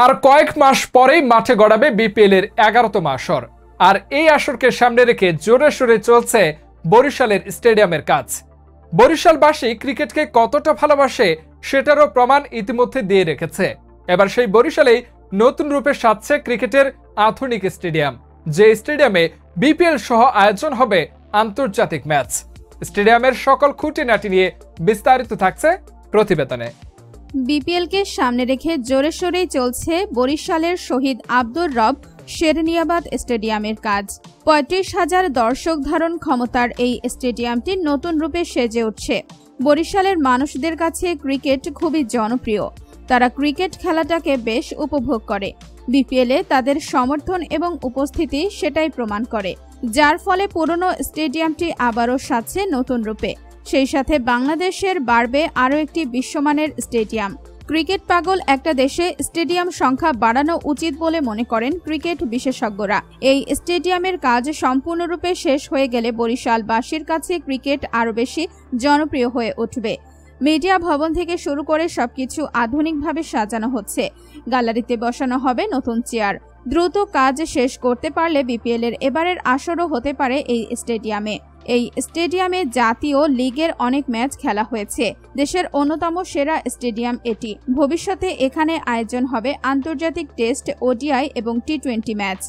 আর কয়েক মাস পরেই মাঠে গড়াবে বিপিএল এর 11তম আসর। আর এই আসরকে সামনে রেখে জোরে সোরে চলছে বরিশালের স্টেডিয়ামের কাজ। বরিশালবাসী ক্রিকেটকে কতটা ভালোবাসে সেটারও প্রমাণ ইতিমধ্যে দিয়ে রেখেছে। এবার সেই বরিশালেই নতুন রূপে সাজছে ক্রিকেটের আধুনিক স্টেডিয়াম, যে স্টেডিয়ামে বিপিএল সহ আয়োজন হবে আন্তর্জাতিক ম্যাচ। স্টেডিয়ামের সকল খুঁটিনাটি নিয়ে বিস্তারিত থাকছে প্রতিবেদনে। বিপিএলকে সামনে রেখে জোরে সোরেই চলছে বরিশালের শহীদ আব্দুর রব শেরনিয়াবাদ স্টেডিয়ামের কাজ। ৩৫,০০০ দর্শক ধারণ ক্ষমতার এই স্টেডিয়ামটি নতুন রূপে সেজে উঠছে। বরিশালের মানুষদের কাছে ক্রিকেট খুবই জনপ্রিয়। তারা ক্রিকেট খেলাটাকে বেশ উপভোগ করে। বিপিএলে তাদের সমর্থন এবং উপস্থিতি সেটাই প্রমাণ করে, যার ফলে পুরনো স্টেডিয়ামটি আবারও সাজছে নতুন রূপে। সেই সাথে বাংলাদেশের বাড়বে আরও একটি বিশ্বমানের স্টেডিয়াম। ক্রিকেট পাগল একটা দেশে স্টেডিয়াম সংখ্যা বাড়ানো উচিত বলে মনে করেন ক্রিকেট বিশেষজ্ঞরা। এই স্টেডিয়ামের কাজ সম্পূর্ণরূপে শেষ হয়ে গেলে বরিশালবাসীর কাছে ক্রিকেট আরও বেশি জনপ্রিয় হয়ে উঠবে। মিডিয়া ভবন থেকে শুরু করে সবকিছু আধুনিকভাবে সাজানো হচ্ছে। গ্যালারিতে বসানো হবে নতুন চেয়ার। দ্রুত কাজ শেষ করতে পারলে বিপিএল এর এবারের আসরও হতে পারে এই স্টেডিয়ামে। এই স্টেডিয়ামে জাতীয় লিগের অনেক ম্যাচ খেলা হয়েছে। দেশের অন্যতম সেরা স্টেডিয়াম এটি। ভবিষ্যতে এখানে আয়োজন হবে আন্তর্জাতিক টেস্ট, ওডিআই এবং টি-20 ম্যাচ।